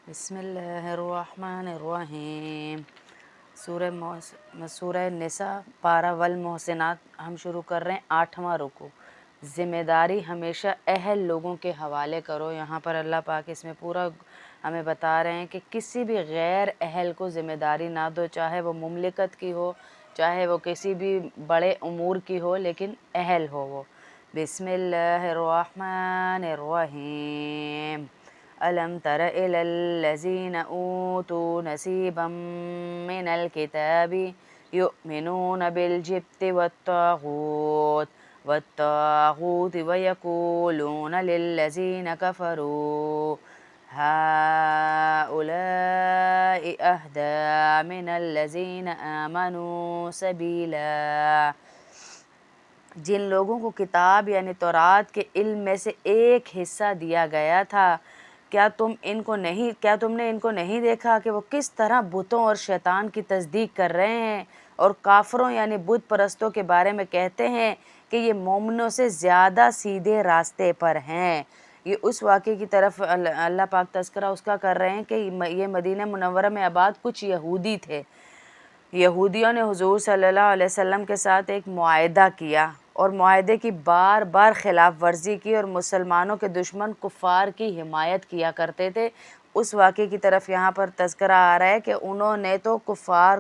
بسم اللہ الرحمن الرحیم۔ سورہ نساء پارہ والمحسنات ہم شروع کر رہے ہیں 8واں رکوع۔ ذمہ داری ہمیشہ اہل لوگوں کے حوالے کرو۔ یہاں پر اللہ پاک اس میں پورا ہمیں بتا رہے ہیں کہ کسی بھی غیر اہل کو ذمہ داری نہ دو، چاہے وہ مملکت کی ہو، چاہے وہ کسی بھی بڑے امور کی ہو، لیکن اہل ہو وہ۔ بسم اللہ الرحمن الرحیم۔ ألم تر إلى الذين أوتوا نصيبا من الكتاب يؤمنون بالجبت والطاغوت ويقولون للذين كفروا هؤلاء أهدى من الذين آمنوا سبيلا۔ جن لوگوں کو کتاب یعنی تورات کے علم میں سے ایک حصہ دیا گیا تھا، کیا تم نے ان کو نہیں دیکھا کہ وہ کس طرح بتوں اور شیطان کی تصدیق کر رہے ہیں، اور کافروں یعنی بت پرستوں کے بارے میں کہتے ہیں کہ یہ مومنوں سے زیادہ سیدھے راستے پر ہیں۔ یہ اس واقعے کی طرف اللہ پاک تذکرہ اس کا کر رہے ہیں کہ یہ مدینہ منورہ میں آباد کچھ یہودی تھے۔ یہودیوں نے حضور صلی اللہ علیہ وسلم کے ساتھ ایک معاہدہ کیا اور معاہدے کی بار بار خلاف ورزی کی، اور مسلمانوں کے دشمن کفار کی حمایت کیا کرتے تھے۔ اس واقعے کی طرف یہاں پر تذکرہ آ رہا ہے کہ انہوں نے تو کفار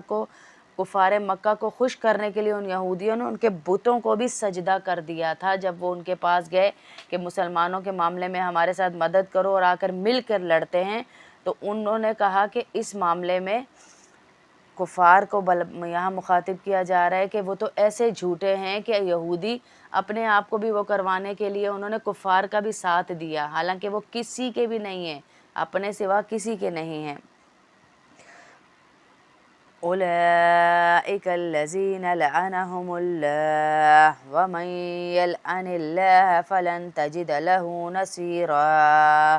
مکہ کو خوش کرنے کے لیے ان یہودیوں نے ان کے بتوں کو بھی سجدہ کر دیا تھا۔ جب وہ ان کے پاس گئے کہ مسلمانوں کے معاملے میں ہمارے ساتھ مدد کرو اور آ کر مل کر لڑتے ہیں، تو انہوں نے کہا کہ اس معاملے میں کفار کو یہاں مخاطب کیا جا رہا ہے کہ وہ تو ایسے جھوٹے ہیں کہ یہودی اپنے آپ کو بھی وہ کروانے کے لیے انہوں نے کفار کا بھی ساتھ دیا، حالانکہ وہ کسی کے بھی نہیں ہیں، اپنے سوا کسی کے نہیں ہیں۔ اولئک الذین لعنہم اللہ ومن یلعن اللہ فلن تجد له نصیرا۔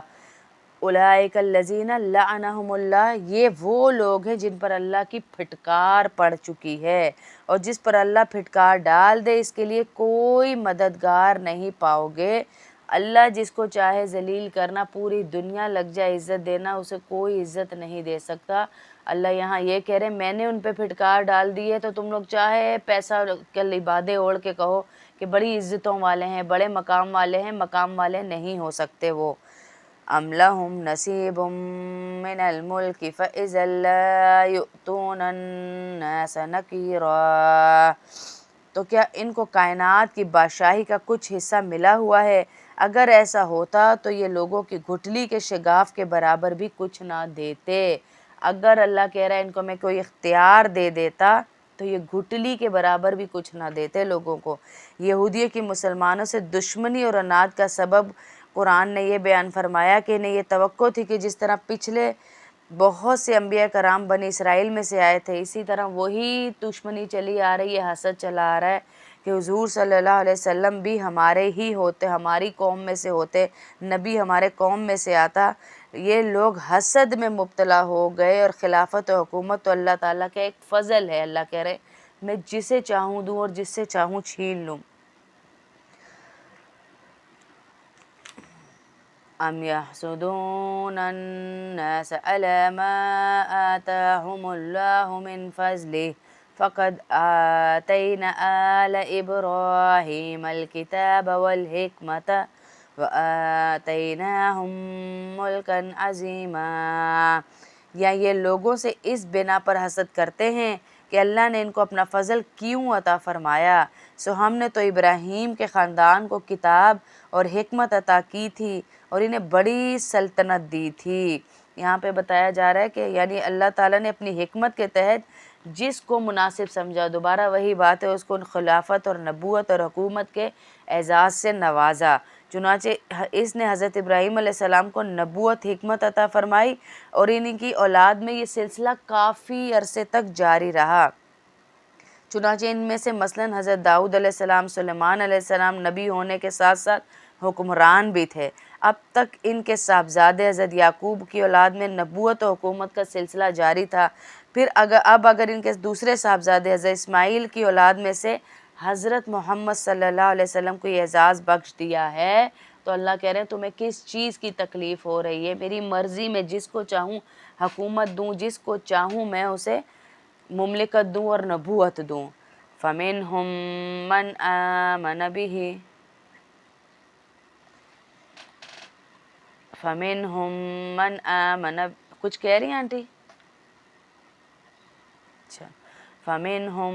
اولئک الذین لعنہم اللہ، یہ وہ لوگ ہیں جن پر اللہ کی پھٹکار پڑ چکی ہے، اور جس پر اللہ پھٹکار ڈال دے اس کے لیے کوئی مددگار نہیں پاؤ گے۔ اللہ جس کو چاہے ذلیل کرنا، پوری دنیا لگ جائے عزت دینا، اسے کوئی عزت نہیں دے سکتا۔ اللہ یہاں یہ کہہ رہے ہیں میں نے ان پہ پھٹکار ڈال دی ہے، تو تم لوگ چاہے پیسہ کے لبادے اوڑھ کے کہو کہ بڑی عزتوں والے ہیں، بڑے مقام والے ہیں، مقام والے نہیں ہو سکتے وہ۔ ام لہم نصیب من الملک فاذا لا یؤتون الناس نقیرا۔ تو کیا ان کو کائنات کی بادشاہی کا کچھ حصہ ملا ہوا ہے؟ اگر ایسا ہوتا تو یہ لوگوں کی گٹھلی کے شگاف کے برابر بھی کچھ نہ دیتے۔ اگر اللہ کہہ رہا ہے ان کو میں کوئی اختیار دے دیتا تو یہ گھٹلی کے برابر بھی کچھ نہ دیتے لوگوں کو۔ یہودیوں کی مسلمانوں سے دشمنی اور عناد کا سبب قرآن نے یہ بیان فرمایا کہ انہیں یہ توقع تھی کہ جس طرح پچھلے بہت سے انبیاء کرام بنی اسرائیل میں سے آئے تھے، اسی طرح وہی دشمنی چلی آ رہی ہے، حسد چلا آ رہا ہے کہ حضور صلی اللہ علیہ وسلم بھی ہمارے ہی ہوتے، ہماری قوم میں سے ہوتے، نبی ہمارے قوم میں سے آتا۔ یہ لوگ حسد میں مبتلا ہو گئے، اور خلافت و حکومت تو اللہ تعالیٰ کا ایک فضل ہے۔ اللہ کہہ رہے میں جسے چاہوں دوں اور جس سے چاہوں چھین لوں۔ ام یحسدون الناس علی ما آتاہم اللہ من فضلہ فقد آتینا آل ابراہیم الکتاب والحکمت وآتیناہم ملکا عظیما۔ یا یہ لوگوں سے اس بنا پر حسد کرتے ہیں کہ اللہ نے ان کو اپنا فضل کیوں عطا فرمایا، سو ہم نے تو ابراہیم کے خاندان کو کتاب اور حکمت عطا کی تھی اور انہیں بڑی سلطنت دی تھی۔ یہاں پہ بتایا جا رہا ہے کہ یعنی اللہ تعالیٰ نے اپنی حکمت کے تحت جس کو مناسب سمجھا، دوبارہ وہی بات ہے، اس کو خلافت اور نبوت اور حکومت کے اعزاز سے نوازا۔ چنانچہ اس نے حضرت ابراہیم علیہ السلام کو نبوت، حکمت عطا فرمائی، اور ان کی اولاد میں یہ سلسلہ کافی عرصے تک جاری رہا۔ چنانچہ ان میں سے مثلاً حضرت داؤد علیہ السلام، سلیمان علیہ السلام نبی ہونے کے ساتھ ساتھ حکمران بھی تھے۔ اب تک ان کے صاحبزادے حضرت یعقوب کی اولاد میں نبوت و حکومت کا سلسلہ جاری تھا۔ پھر اگر ان کے دوسرے صاحبزادے حضرت اسماعیل کی اولاد میں سے حضرت محمد صلی اللہ علیہ وسلم کو یہ اعزاز بخش دیا ہے، تو اللہ کہہ رہے ہیں تمہیں کس چیز کی تکلیف ہو رہی ہے، میری مرضی میں جس کو چاہوں حکومت دوں، جس کو چاہوں میں اسے مملکت دوں اور نبوت دوں۔ فَمِنْهُمْ مَنْ آمَنَ بِهِ فَمِنْهُمْ مَنْ آمَنَ کچھ کہہ رہی ہیں آنٹی؟ اچھا، فَمِنْهُمْ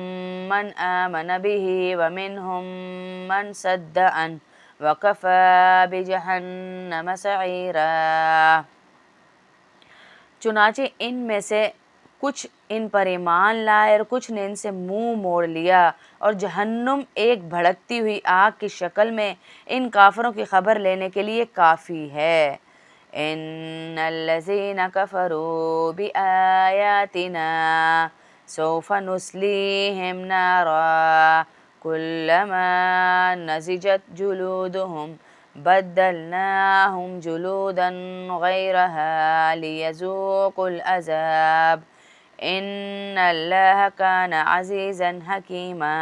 مَنْ آمَنَ بِهِ وَمِنْهُمْ مَنْ صَدَّ عَنْهُ وَكَفَى بِجَهَنَّمَ سَعِيرًا۔ چنانچہ ان میں سے کچھ ان پر ایمان لائے اور کچھ نے ان سے منہ موڑ لیا، اور جہنم ایک بھڑکتی ہوئی آگ کی شکل میں ان کافروں کی خبر لینے کے لیے کافی ہے۔ ان الذین کفروا بآیاتنا سوف نصلیہم نارا کلما نضجت جلودہم بدلناہم جلودا غیرہا لیذوقوا العذاب ان اللہ کان عزیزا حکیما۔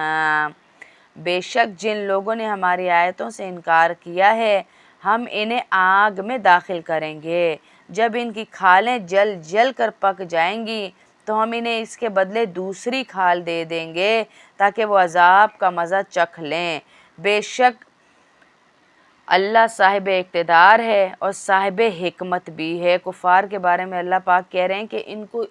بے شک جن لوگوں نے ہماری آیتوں سے انکار کیا ہے ہم انہیں آگ میں داخل کریں گے، جب ان کی کھالیں جل جل کر پک جائیں گی تو ہم انہیں اس کے بدلے دوسری کھال دے دیں گے تاکہ وہ عذاب کا مزہ چکھ لیں۔ بے شک اللہ صاحب اقتدار ہے اور صاحب حکمت بھی ہے۔ کفار کے بارے میں اللہ پاک کہہ رہے ہیں کہ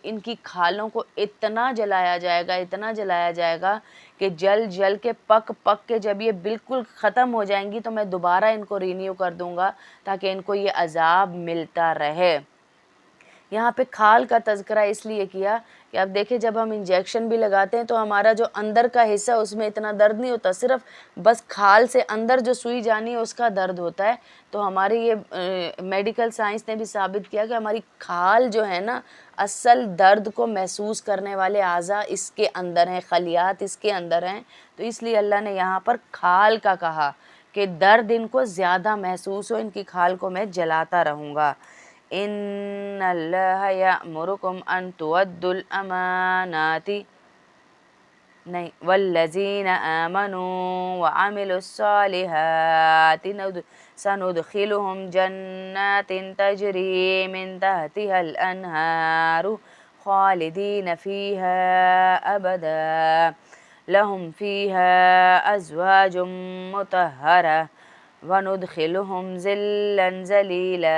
ان کی کھالوں کو اتنا جلایا جائے گا، اتنا جلایا جائے گا کہ جل جل کے پک پک کے جب یہ بالکل ختم ہو جائیں گی تو میں دوبارہ ان کو رینیو کر دوں گا تاکہ ان کو یہ عذاب ملتا رہے۔ یہاں پہ کھال کا تذکرہ اس لیے کیا کہ اب دیکھیں جب ہم انجیکشن بھی لگاتے ہیں تو ہمارا جو اندر کا حصہ اس میں اتنا درد نہیں ہوتا، صرف بس کھال سے اندر جو سوئی جانی ہے اس کا درد ہوتا ہے۔ تو ہماری یہ میڈیکل سائنس نے بھی ثابت کیا کہ ہماری کھال جو ہے نا اصل درد کو محسوس کرنے والے اعضاء اس کے اندر ہیں، خلیات اس کے اندر ہیں۔ تو اس لیے اللہ نے یہاں پر کھال کا کہا کہ درد ان کو زیادہ محسوس ہو، ان کی کھال کو میں جلاتا رہوں گا۔ ان اللہ یأمرکم ان تؤدوا الامانات نہیں والذین آمنوا وعملوا الصالحات سندخلهم جنات تجری من تحتها الانہار خالدین فیها ابدا لهم فیها ازواج مطہرہ وندخلهم ذلا ذلیلا۔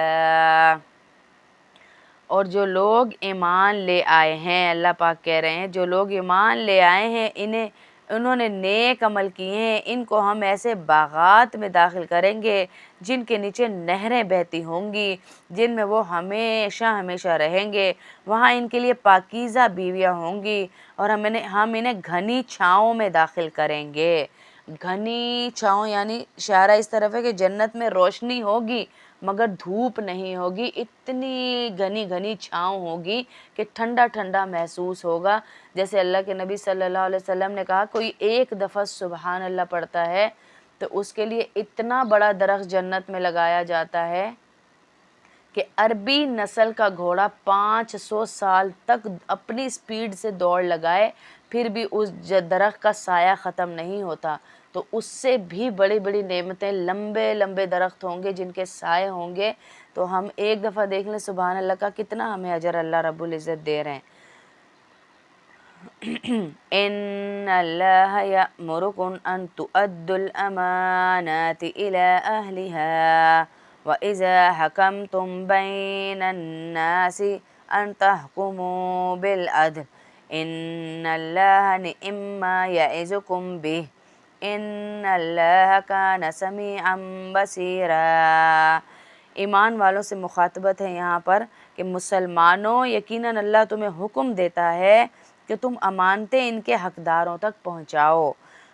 اور جو لوگ ایمان لے آئے ہیں، اللہ پاک کہہ رہے ہیں جو لوگ ایمان لے آئے ہیں انہوں نے نیک عمل کیے ہیں، ان کو ہم ایسے باغات میں داخل کریں گے جن کے نیچے نہریں بہتی ہوں گی، جن میں وہ ہمیشہ ہمیشہ رہیں گے، وہاں ان کے لیے پاکیزہ بیویاں ہوں گی، اور ہم انہیں گھنی چھاؤں میں داخل کریں گے۔ گھنی چھاؤں یعنی اشارہ اس طرف ہے کہ جنت میں روشنی ہوگی مگر دھوپ نہیں ہوگی، اتنی گھنی گھنی چھاؤں ہوگی کہ ٹھنڈا ٹھنڈا محسوس ہوگا۔ جیسے اللہ کے نبی صلی اللہ علیہ وسلم نے کہا کوئی ایک دفعہ سبحان اللہ پڑھتا ہے تو اس کے لیے اتنا بڑا درخت جنت میں لگایا جاتا ہے کہ عربی نسل کا گھوڑا 500 سال تک اپنی سپیڈ سے دوڑ لگائے پھر بھی اس درخت کا سایہ ختم نہیں ہوتا۔ تو اس سے بھی بڑی بڑی نعمتیں، لمبے لمبے درخت ہوں گے جن کے سائے ہوں گے، تو ہم ایک دفعہ دیکھ لیں سبحان اللہ کا کتنا ہمیں اجر اللہ رب العزت دے رہے ہیں۔ ان اللہ یأمرکم ان تؤدوا الامانات الی اہلها وَإِذَا حَكَمْتُمْ بَيْنَ النَّاسِ أَن تَحْكُمُوا بِالْعَدْلِ إِنَّ اللَّهَ نِعِمَّا يَعِظُكُمْ بِهِ إِنَّ اللَّهَ كَانَ سَمِيعًا بَصِيرًا۔ ایمان والوں سے مخاطبت ہے یہاں پر کہ مسلمانوں یقیناً اللہ تمہیں حکم دیتا ہے کہ تم امانتیں ان کے حقداروں تک پہنچاؤ،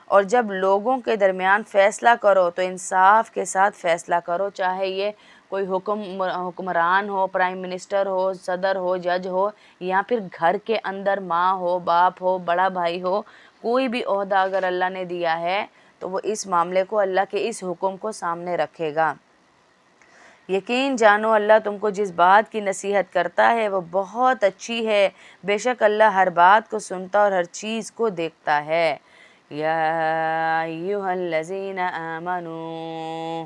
اور جب لوگوں کے درمیان فیصلہ کرو تو انصاف کے ساتھ فیصلہ کرو، چاہے یہ کوئی حکمران ہو، پرائم منسٹر ہو، صدر ہو، جج ہو، یا پھر گھر کے اندر ماں ہو، باپ ہو، بڑا بھائی ہو، کوئی بھی عہدہ اگر اللہ نے دیا ہے تو وہ اس معاملے کو اللہ کے اس حکم کو سامنے رکھے گا۔ یقین جانو اللہ تم کو جس بات کی نصیحت کرتا ہے وہ بہت اچھی ہے، بے شک اللہ ہر بات کو سنتا اور ہر چیز کو دیکھتا ہے۔ یا ایھا الذین آمنوا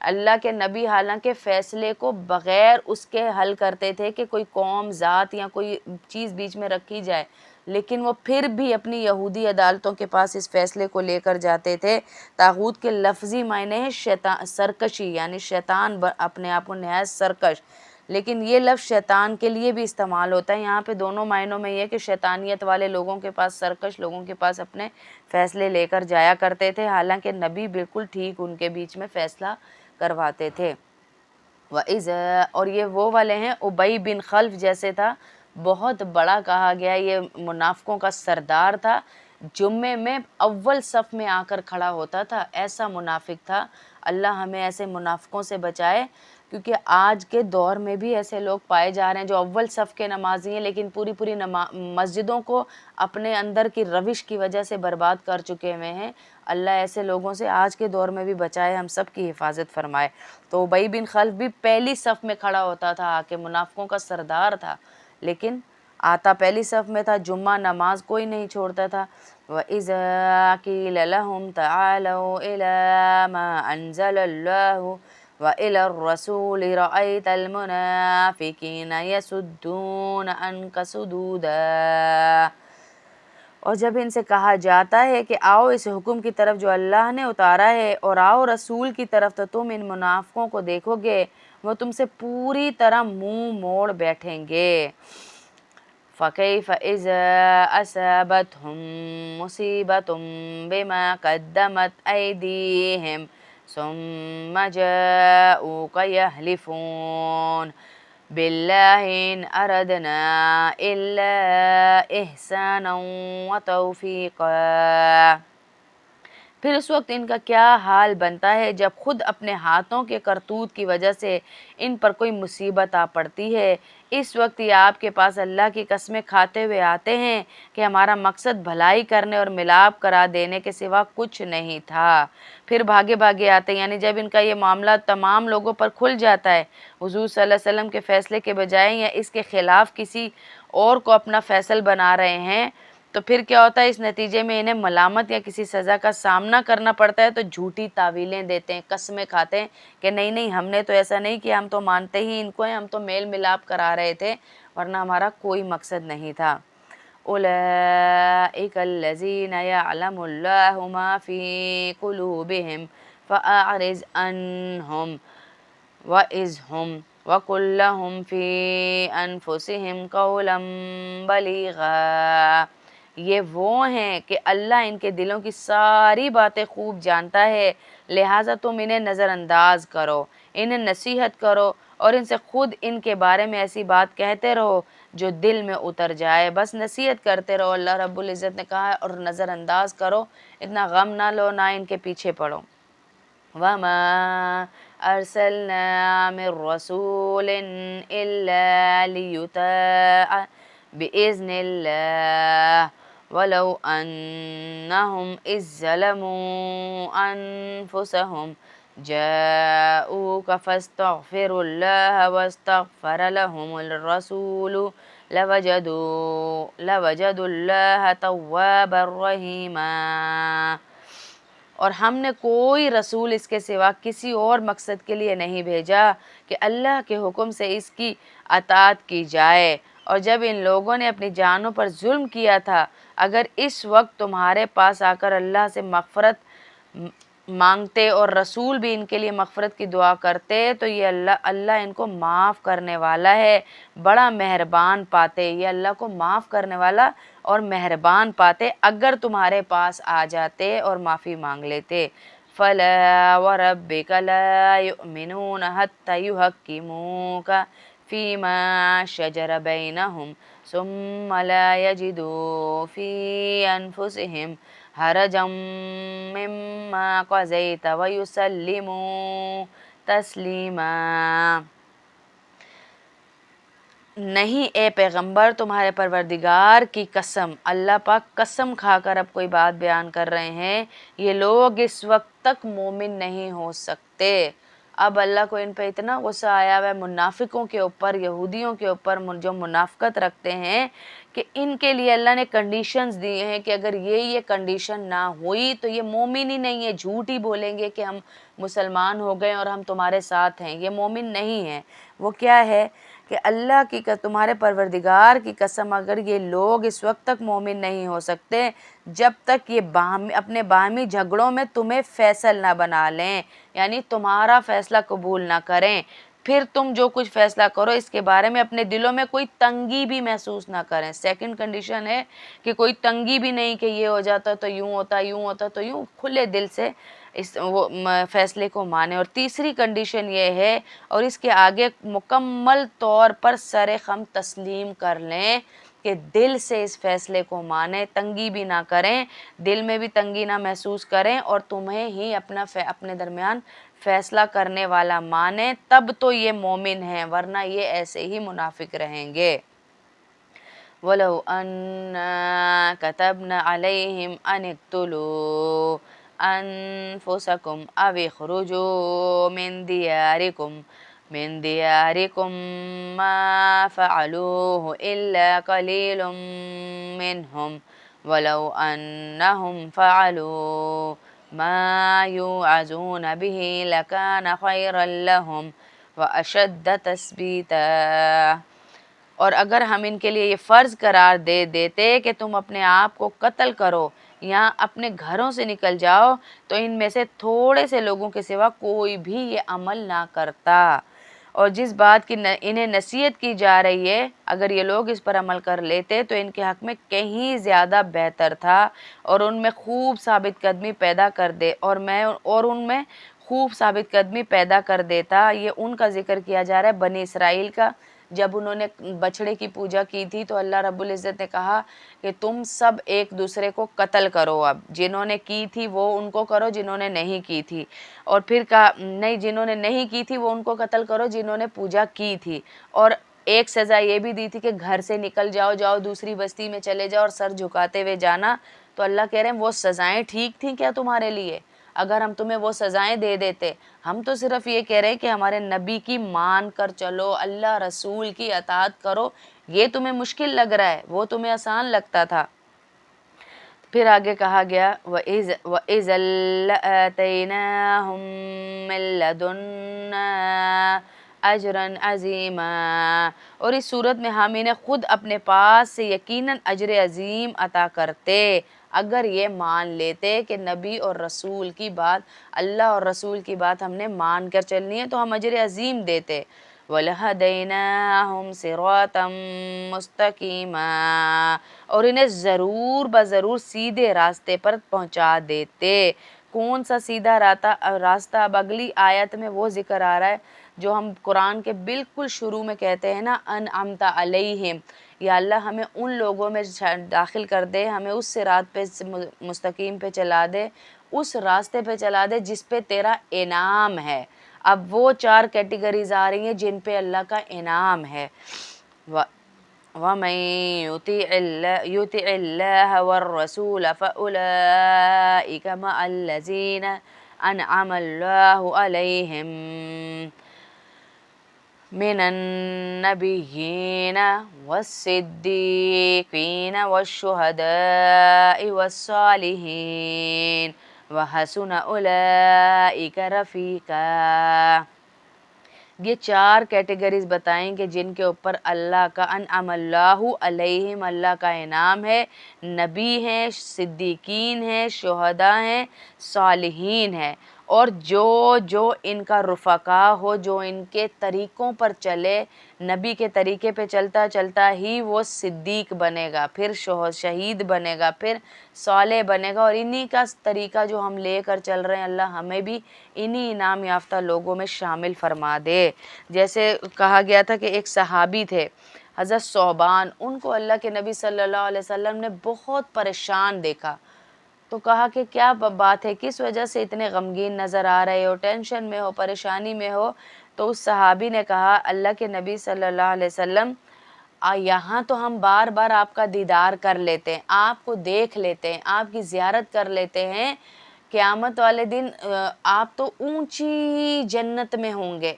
اللہ کے نبی حالانکہ فیصلے کو بغیر اس کے حل کرتے تھے کہ کوئی قوم، ذات یا کوئی چیز بیچ میں رکھی جائے، لیکن وہ پھر بھی اپنی یہودی عدالتوں کے پاس اس فیصلے کو لے کر جاتے تھے۔ طاغوت کے لفظی معنی ہے شیطان، سرکشی، یعنی شیطان اپنے آپ کو نہایت سرکش، لیکن یہ لفظ شیطان کے لیے بھی استعمال ہوتا ہے۔ یہاں پہ دونوں معنوں میں یہ کہ شیطانیت والے لوگوں کے پاس، سرکش لوگوں کے پاس اپنے فیصلے لے کر جایا کرتے تھے، حالانکہ نبی بالکل ٹھیک ان کے بیچ میں فیصلہ کرواتے تھے۔ وَإِذَا، اور یہ وہ والے ہیں، ابی بن خلف جیسے تھا، بہت بڑا کہا گیا، یہ منافقوں کا سردار تھا، جمعے میں اول صف میں آ کر کھڑا ہوتا تھا، ایسا منافق تھا۔ اللہ ہمیں ایسے منافقوں سے بچائے، کیونکہ آج کے دور میں بھی ایسے لوگ پائے جا رہے ہیں جو اول صف کے نمازی ہیں لیکن پوری مسجدوں کو اپنے اندر کی روش کی وجہ سے برباد کر چکے ہوئے ہیں۔ اللہ ایسے لوگوں سے آج کے دور میں بھی بچائے، ہم سب کی حفاظت فرمائے۔ تو ابی بن خلف بھی پہلی صف میں کھڑا ہوتا تھا آ کے، منافقوں کا سردار تھا، لیکن آتا پہلی صف میں تھا، جمعہ نماز کوئی نہیں چھوڑتا تھا۔ وَإِذَا قِيلَ لَهُمْ تَعَالَوْا إِلَىٰ مَا أَنزَلَ اللَّهُ وَإِلَى الرَّسُولِ رَأَيْتَ الْمُنَافِقِينَ يَصُدُّونَ عَنْكَ صُدُودًا، اور جب ان سے کہا جاتا ہے کہ آؤ اس حکم کی طرف جو اللہ نے اتارا ہے، اور آؤ رسول کی طرف، تو تم ان منافقوں کو دیکھو گے وہ تم سے پوری طرح منہ موڑ بیٹھیں گے۔ فَكَيْفَ إِذَا أَصَابَتْهُم مُّصِيبَةٌ بِمَا قَدَّمَتْ أَيْدِيهِمْ ثُمَّ جَاءُوكَ يَحْلِفُونَ بِاللَّهِ إِنْ أَرَدْنَا إِلَّا إِحْسَانًا وَتَوْفِيقًا، پھر اس وقت ان کا کیا حال بنتا ہے جب خود اپنے ہاتھوں کے کرتوت کی وجہ سے ان پر کوئی مصیبت آ پڑتی ہے۔ اس وقت یہ آپ کے پاس اللہ کی قسمیں کھاتے ہوئے آتے ہیں کہ ہمارا مقصد بھلائی کرنے اور ملاپ کرا دینے کے سوا کچھ نہیں تھا، پھر بھاگے بھاگے آتے ہیں۔ یعنی جب ان کا یہ معاملہ تمام لوگوں پر کھل جاتا ہے، حضور صلی اللہ علیہ وسلم کے فیصلے کے بجائے یا اس کے خلاف کسی اور کو اپنا فیصل بنا رہے ہیں، تو پھر کیا ہوتا ہے، اس نتیجے میں انہیں ملامت یا کسی سزا کا سامنا کرنا پڑتا ہے، تو جھوٹی تعویلیں دیتے ہیں، قسمیں کھاتے ہیں کہ نہیں نہیں ہم نے تو ایسا نہیں کیا، ہم تو مانتے ہی ان کو ہیں، ہم تو میل ملاپ کرا رہے تھے، ورنہ ہمارا کوئی مقصد نہیں تھا۔ أُولَئِكَ الَّذِينَ يَعْلَمُ اللَّهُ مَا فِي قُلُوبِهِمْ فَأَعْرِضْ عَنْهُمْ وَعِظْهُمْ وَقُل لَّهُمْ فِي أَنفُسِهِمْ قَوْلًا بَلِيغًا، یہ وہ ہیں کہ اللہ ان کے دلوں کی ساری باتیں خوب جانتا ہے، لہٰذا تم انہیں نظر انداز کرو، انہیں نصیحت کرو اور ان سے خود ان کے بارے میں ایسی بات کہتے رہو جو دل میں اتر جائے، بس نصیحت کرتے رہو، اللہ رب العزت نے کہا ہے، اور نظر انداز کرو، اتنا غم نہ لو، نہ ان کے پیچھے پڑو۔ وَمَا أَرْسَلْنَا مِن رَّسُولٍ إِلَّا لِيُطَاعَ بِإِذْنِ اللَّهِ وَلَوْ أَنَّهُمْ إِذ ظَّلَمُوا أَنفُسَهُمْ جَاءُوكَ فَاسْتَغْفِرُوا اللَّهَ وَاسْتَغْفَرَ لَهُمُ الرَّسُولُ لَوَجَدُوا اللَّهَ تَوَّابًا رَّحِيمًا، اور ہم نے کوئی رسول اس کے سوا کسی اور مقصد کے لیے نہیں بھیجا کہ اللہ کے حکم سے اس کی اطاعت کی جائے، اور جب ان لوگوں نے اپنی جانوں پر ظلم کیا تھا، اگر اس وقت تمہارے پاس آ کر اللہ سے مغفرت مانگتے اور رسول بھی ان کے لیے مغفرت کی دعا کرتے تو یہ اللہ ان کو معاف کرنے والا ہے، بڑا مہربان پاتے، یہ اللہ کو معاف کرنے والا اور مہربان پاتے اگر تمہارے پاس آ جاتے اور معافی مانگ لیتے۔ فَلَا وَرَبِّكَ لَا يُؤْمِنُونَ حَتَّى يُحَكِّمُوكَ فِي مَا شَجَرَ بَيْنَهُمْ ثُمَّ لَا يَجِدُوا فِي أَنفُسِهِمْ حَرَجًا مِّمَّا قَضَيْتَ وَيُسَلِّمُوا تَسْلِيمًا، نہیں اے پیغمبر، تمہارے پروردگار کی قسم، اللہ پاک قسم کھا کر اب کوئی بات بیان کر رہے ہیں، یہ لوگ اس وقت تک مومن نہیں ہو سکتے، اب اللہ کو ان پہ اتنا غصہ آیا ہوا ہے منافقوں کے اوپر، یہودیوں کے اوپر جو منافقت رکھتے ہیں، کہ ان کے لیے اللہ نے کنڈیشنز دیے ہیں کہ اگر یہ کنڈیشن نہ ہوئی تو یہ مومن ہی نہیں ہے، جھوٹ ہی بولیں گے کہ ہم مسلمان ہو گئے اور ہم تمہارے ساتھ ہیں، یہ مومن نہیں ہے۔ وہ کیا ہے کہ اللہ کی تمہارے پروردگار کی قسم، اگر یہ لوگ اس وقت تک مومن نہیں ہو سکتے جب تک یہ اپنے باہمی جھگڑوں میں تمہیں فیصل نہ بنا لیں، یعنی تمہارا فیصلہ قبول نہ کریں، پھر تم جو کچھ فیصلہ کرو اس کے بارے میں اپنے دلوں میں کوئی تنگی بھی محسوس نہ کریں۔ سیکنڈ کنڈیشن ہے کہ کوئی تنگی بھی نہیں کہ یہ ہو جاتا تو یوں ہوتا، یوں ہوتا تو یوں، کھلے دل سے اس فیصلے کو مانیں۔ اور تیسری کنڈیشن یہ ہے، اور اس کے آگے مکمل طور پر سر خم تسلیم کر لیں کہ دل سے اس فیصلے کو مانیں، تنگی بھی نہ کریں، دل میں بھی تنگی نہ محسوس کریں، اور تمہیں ہی اپنے درمیان فیصلہ کرنے والا مانیں، تب تو یہ مومن ہیں، ورنہ یہ ایسے ہی منافق رہیں گے۔ وَلَوْ أَنَّا كَتَبْنَا عَلَيْهِمْ أَنِ اقْتُلُوا أَنفُسَكُمْ أَوِ اخْرُجُوا من دياركم ما فعلوه إلا قليل منهم ولو أنهم فعلوا ما يوعظون به لكان خيرا لهم وأشد تثبيتا۔ اور اگر ہم ان کے لیے یہ فرض قرار دے دیتے کہ تم اپنے آپ کو قتل کرو یا اپنے گھروں سے نکل جاؤ، تو ان میں سے تھوڑے سے لوگوں کے سوا کوئی بھی یہ عمل نہ کرتا۔ اور جس بات کی انہیں نصیحت کی جا رہی ہے، اگر یہ لوگ اس پر عمل کر لیتے تو ان کے حق میں کہیں زیادہ بہتر تھا، اور ان میں خوب ثابت قدمی پیدا کر دیتا۔ یہ ان کا ذکر کیا جا رہا ہے، بنی اسرائیل کا۔ جب انہوں نے بچھڑے کی پوجا کی تھی تو اللہ رب العزت نے کہا کہ تم سب ایک دوسرے کو قتل کرو، اب جنہوں نے کی تھی وہ ان کو کرو جنہوں نے نہیں کی تھی، اور پھر کہا نہیں، جنہوں نے نہیں کی تھی وہ ان کو قتل کرو جنہوں نے پوجا کی تھی، اور ایک سزا یہ بھی دی تھی کہ گھر سے نکل جاؤ دوسری بستی میں چلے جاؤ اور سر جھکاتے ہوئے جانا۔ تو اللہ کہہ رہے ہیں وہ سزائیں ٹھیک تھیں کیا تمہارے لیے؟ اگر ہم تمہیں وہ سزائیں دے دیتے، ہم تو صرف یہ کہہ رہے ہیں کہ ہمارے نبی کی مان کر چلو، اللہ رسول کی اطاعت کرو، یہ تمہیں مشکل لگ رہا ہے، وہ تمہیں آسان لگتا تھا۔ پھر آگے کہا گیا وَإِذًا لَآتَيْنَاهُم مِّن لَّدُنَّا أَجْرًا عَظِيمًا، اور اس صورت میں ہم انہیں خود اپنے پاس سے یقیناً اجر عظیم عطا کرتے، اگر یہ مان لیتے کہ نبی اور رسول کی بات، اللہ اور رسول کی بات ہم نے مان کر چلنی ہے تو ہم اجر عظیم دیتے۔ وَلَهَدَيْنَاهُمْ صِرَاطًا مُسْتَقِيمًا، اور انہیں ضرور بضرور سیدھے راستے پر پہنچا دیتے۔ کون سا سیدھا راستہ؟ اب اگلی آیت میں وہ ذکر آ رہا ہے جو ہم قرآن کے بالکل شروع میں کہتے ہیں نا، انعمت علیہم، یا اللہ ہمیں ان لوگوں میں داخل کر دے، ہمیں اس صراط پہ مستقیم پہ چلا دے، اس راستے پہ چلا دے جس پہ تیرا انعام ہے۔ اب وہ 4 کیٹیگریز آ رہی ہیں جن پہ اللہ کا انعام ہے۔ وَمَن يُطِعِ اللَّهَ وَالرَّسُولَ فَأُولَئِكَ مَعَ الَّذِينَ أَنْعَمَ اللَّهُ عَلَيْهِم مِّنَ النَّبِيِّينَ وَالصِّدِّيقِينَ وَالشُّهَدَاءِ وَالصَّالِحِينَ وَحَسُنَ أُولَئِكَ رَفِيقًا۔ یہ 4 کیٹیگریز بتائیں کہ جن کے اوپر اللہ کا انعم اللہ علیہم، اللہ کا انعام ہے، نبی ہیں، صدیقین ہیں، شہداء ہیں، صالحین ہیں، اور جو ان کا رفقا ہو، جو ان کے طریقوں پر چلے، نبی کے طریقے پہ چلتا چلتا ہی وہ صدیق بنے گا، پھر شہید بنے گا، پھر صالح بنے گا، اور انہی کا طریقہ جو ہم لے کر چل رہے ہیں اللہ ہمیں بھی انہی انعام یافتہ لوگوں میں شامل فرما دے۔ جیسے کہا گیا تھا کہ ایک صحابی تھے حضرت ثعبان، ان کو اللہ کے نبی صلی اللہ علیہ وسلم نے بہت پریشان دیکھا، تو کہا کہ کیا بات ہے، کس وجہ سے اتنے غمگین نظر آ رہے ہو، ٹینشن میں ہو، پریشانی میں ہو؟ تو اس صحابی نے کہا اللہ کے نبی صلی اللہ علیہ وسلم، یہاں تو ہم بار بار آپ کا دیدار کر لیتے ہیں، آپ کو دیکھ لیتے ہیں، آپ کی زیارت کر لیتے ہیں، قیامت والے دن آپ تو اونچی جنت میں ہوں گے،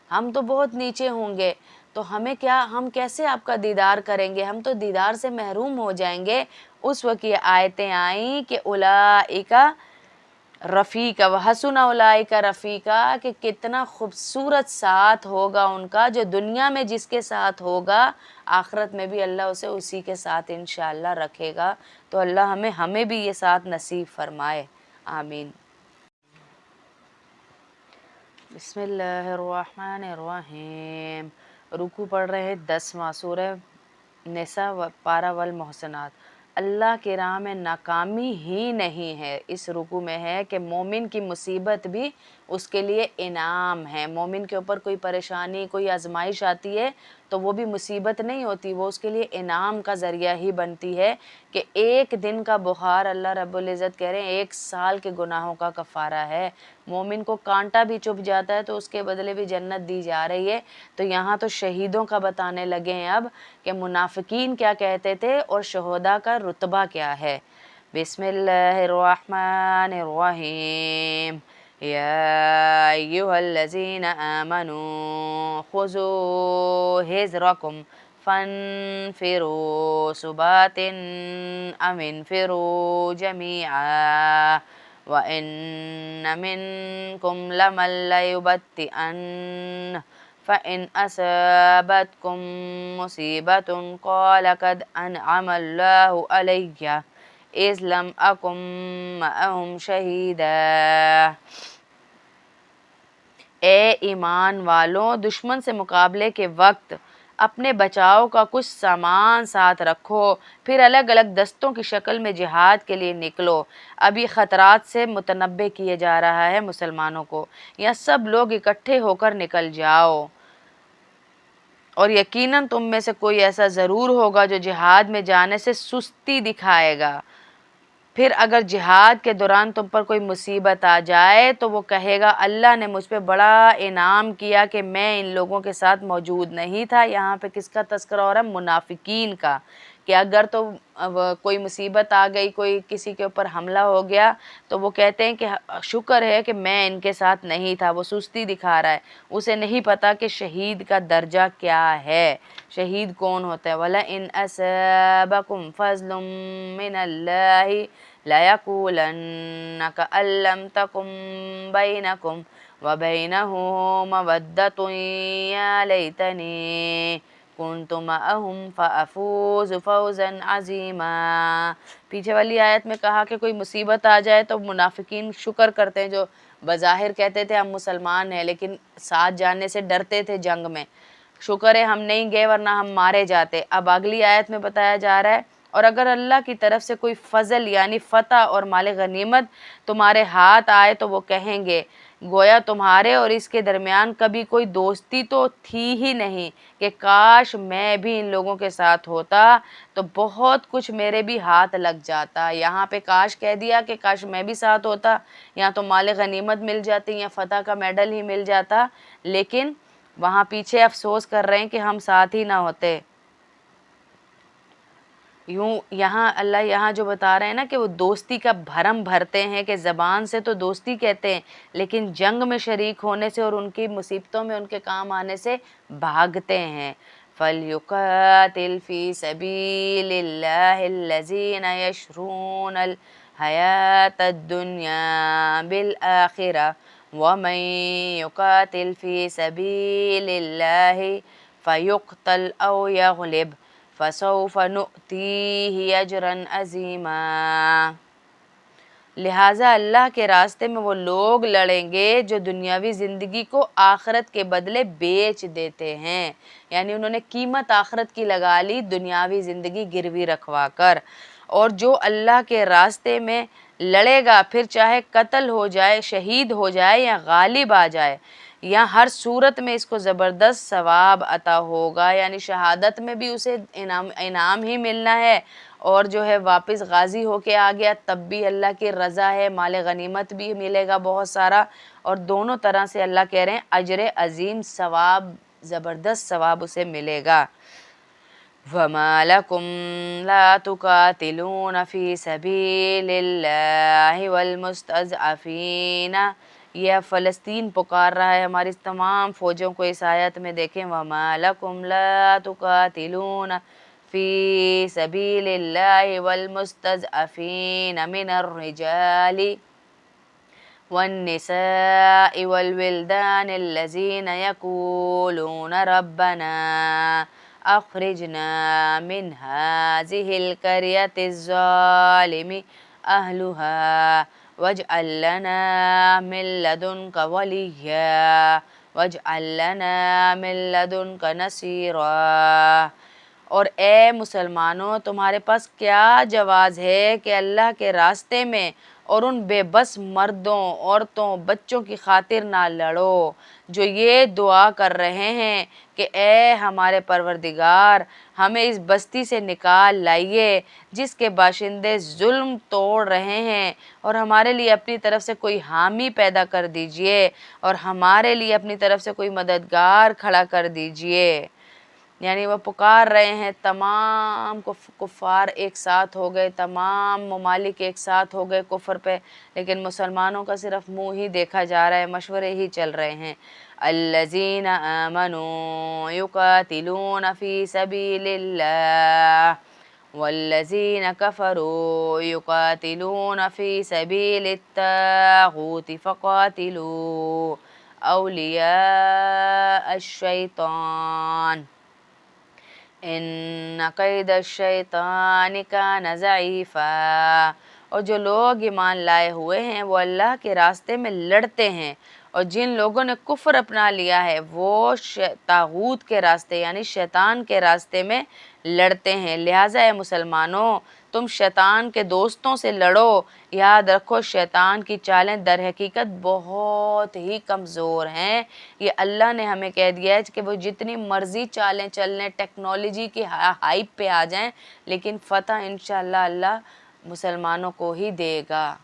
ہم تو بہت نیچے ہوں گے، تو ہمیں کیا، ہم کیسے آپ کا دیدار کریں گے؟ ہم تو دیدار سے محروم ہو جائیں گے۔ اس وقت یہ آیتیں آئیں کہ اولئک رفیقا وحسن اولئک رفیقا، کہ کتنا خوبصورت ساتھ ہوگا ان کا، جو دنیا میں جس کے ساتھ ہوگا آخرت میں بھی اللہ اسے اسی کے ساتھ انشاءاللہ رکھے گا۔ تو اللہ ہمیں بھی یہ ساتھ نصیب فرمائے، آمین۔ بسم اللہ الرحمن الرحیم۔ رکوع پڑھ رہے ہیں 10واں، سورہ نساء پارہ والمحصنات۔ اللہ کی راہ میں ناکامی ہی نہیں ہے، اس رکوع میں ہے کہ مومن کی مصیبت بھی اس کے لیے انعام ہے۔ مومن کے اوپر کوئی پریشانی، کوئی آزمائش آتی ہے تو وہ بھی مصیبت نہیں ہوتی، وہ اس کے لیے انعام کا ذریعہ ہی بنتی ہے، کہ ایک دن کا بخار اللہ رب العزت کہہ رہے ہیں 1 سال کے گناہوں کا کفارہ ہے۔ مومن کو کانٹا بھی چبھ جاتا ہے تو اس کے بدلے بھی جنت دی جا رہی ہے۔ تو یہاں تو شہیدوں کا بتانے لگے ہیں اب کہ منافقین کیا کہتے تھے اور شہداء کا رتبہ کیا ہے۔ بسم اللہ الرحمن الرحیم۔ یا ایہا الذین آمنوا خذوا حذرکم فانفروا ثبات ام انفروا جمیعا وَإِنَّ مِنكُمْ لَمَن لَّيُبَطِّئَنَّ فَإِنْ أَصَابَتْكُم مُّصِيبَةٌ قَالَ قَدْ أَنْعَمَ اللَّهُ عَلَيَّ إِذْ لَمْ أَكُن مَّعَهُمْ شَهِيدًا۔ اے ایمان والوں، دشمن سے مقابلے کے وقت اپنے بچاؤ کا کچھ سامان ساتھ رکھو، پھر الگ الگ دستوں کی شکل میں جہاد کے لیے نکلو۔ اب یہ خطرات سے متنبہ کیے جا رہا ہے مسلمانوں کو، یا سب لوگ اکٹھے ہو کر نکل جاؤ، اور یقیناً تم میں سے کوئی ایسا ضرور ہوگا جو جہاد میں جانے سے سستی دکھائے گا، پھر اگر جہاد کے دوران تم پر کوئی مصیبت آ جائے تو وہ کہے گا اللہ نے مجھ پہ بڑا انعام کیا کہ میں ان لوگوں کے ساتھ موجود نہیں تھا۔ یہاں پہ کس کا تذکرہ ہو رہا ہے؟ منافقین کا، کہ اگر تو کوئی مصیبت آ گئی، کوئی کسی کے اوپر حملہ ہو گیا تو وہ کہتے ہیں کہ شکر ہے کہ میں ان کے ساتھ نہیں تھا، وہ سستی دکھا رہا ہے، اسے نہیں پتا کہ شہید کا درجہ کیا ہے، شہید کون ہوتا ہے۔ وَلَئِنْ أَصَابَكُمْ فَضْلٌ مِّنَ اللَّهِ لَيَقُولَنَّ كَأَن لَّمْ تَكُن بَيْنَكُمْ وَبَيْنَهُ مَوَدَّةٌ يَا لَيْتَنِي كُنتُ مَعَهُمْ فَأَفُوزَ فَوْزًا عَظِيمًا۔ پیچھے والی آیت میں کہا کہ کوئی مصیبت آ جائے تو منافقین شکر کرتے ہیں، جو بظاہر کہتے تھے ہم مسلمان ہیں لیکن ساتھ جانے سے ڈرتے تھے جنگ میں، شکر ہے ہم نہیں گئے ورنہ ہم مارے جاتے۔ اب اگلی آیت میں بتایا جا رہا ہے اور اگر اللہ کی طرف سے کوئی فضل یعنی فتح اور مال غنیمت تمہارے ہاتھ آئے تو وہ کہیں گے گویا تمہارے اور اس کے درمیان کبھی کوئی دوستی تو تھی ہی نہیں، کہ کاش میں بھی ان لوگوں کے ساتھ ہوتا تو بہت کچھ میرے بھی ہاتھ لگ جاتا۔ یہاں پہ کاش کہہ دیا کہ کاش میں بھی ساتھ ہوتا، یہاں تو مال غنیمت مل جاتی یا فتح کا میڈل ہی مل جاتا، لیکن وہاں پیچھے افسوس کر رہے ہیں کہ ہم ساتھ ہی نہ ہوتے۔ یوں یہاں اللہ یہاں جو بتا رہے ہیں نا کہ وہ دوستی کا بھرم بھرتے ہیں، کہ زبان سے تو دوستی کہتے ہیں لیکن جنگ میں شریک ہونے سے اور ان کی مصیبتوں میں ان کے کام آنے سے بھاگتے ہیں۔ فَلْيُقَاتِلْ فِي سَبِيلِ اللَّهِ الَّذِينَ يَشْرُونَ الْحَيَاةَ الدُّنْيَا بِالْآخِرَةِ وَمَن يُقَاتِلْ فِي سَبِيلِ اللَّهِ فَيُقْتَلْ أَوْ يَغْلِبْ فَسَوْفَ نُؤْتِيهِ أَجْرًا عَظِيمًا۔ لہٰذا اللہ کے راستے میں وہ لوگ لڑیں گے جو دنیاوی زندگی کو آخرت کے بدلے بیچ دیتے ہیں، یعنی انہوں نے قیمت آخرت کی لگا لی دنیاوی زندگی گروی رکھوا کر، اور جو اللہ کے راستے میں لڑے گا پھر چاہے قتل ہو جائے، شہید ہو جائے یا غالب آ جائے، یا ہر صورت میں اس کو زبردست ثواب عطا ہوگا، یعنی شہادت میں بھی اسے انعام ہی ملنا ہے، اور جو ہے واپس غازی ہو کے آ گیا تب بھی اللہ کی رضا ہے، مال غنیمت بھی ملے گا بہت سارا، اور دونوں طرح سے اللہ کہہ رہے ہیں اجر عظیم، ثواب، زبردست ثواب اسے ملے گا۔ وما لكم لا تقاتلون في سبيل الله والمستضعفين. یہ فلسطین پکار رہا ہے ہماری تمام فوجوں کو اس آیت میں. دیکھیں وما لكم لا تقاتلون في سبيل الله والمستضعفين من الرجال والنساء والولدان الذين يقولون ربنا أخرجنا من هذه القرية الظالم أهلها واجعل لنا من لدنك وليا واجعل لنا من لدنك نصيرا. اور اے مسلمانوں تمہارے پاس کیا جواز ہے کہ اللہ کے راستے میں اور ان بے بس مردوں عورتوں بچوں کی خاطر نہ لڑو جو یہ دعا کر رہے ہیں کہ اے ہمارے پروردگار ہمیں اس بستی سے نکال لائیے جس کے باشندے ظلم توڑ رہے ہیں، اور ہمارے لیے اپنی طرف سے کوئی حامی پیدا کر دیجئے اور ہمارے لیے اپنی طرف سے کوئی مددگار کھڑا کر دیجئے. یعنی وہ پکار رہے ہیں، تمام کفار ایک ساتھ ہو گئے، تمام ممالک ایک ساتھ ہو گئے کفر پہ، لیکن مسلمانوں کا صرف منہ ہی دیکھا جا رہا ہے، مشورے ہی چل رہے ہیں. الذین آمنوا یقاتلون فی سبیل اللہ والذین کفروا یقاتلون فی سبیل الطاغوت فقاتلوا اولیاء الشیطان ان قید الشیطان کان ضعیفا. اور جو لوگ ایمان لائے ہوئے ہیں وہ اللہ کے راستے میں لڑتے ہیں، اور جن لوگوں نے کفر اپنا لیا ہے وہ طاغوت کے راستے یعنی شیطان کے راستے میں لڑتے ہیں. لہٰذا اے مسلمانوں تم شیطان کے دوستوں سے لڑو. یاد رکھو شیطان کی چالیں در حقیقت بہت ہی کمزور ہیں. یہ اللہ نے ہمیں کہہ دیا ہے کہ وہ جتنی مرضی چالیں چلنے ٹیکنالوجی کی ہائپ پہ آ جائیں، لیکن فتح انشاءاللہ اللہ مسلمانوں کو ہی دے گا.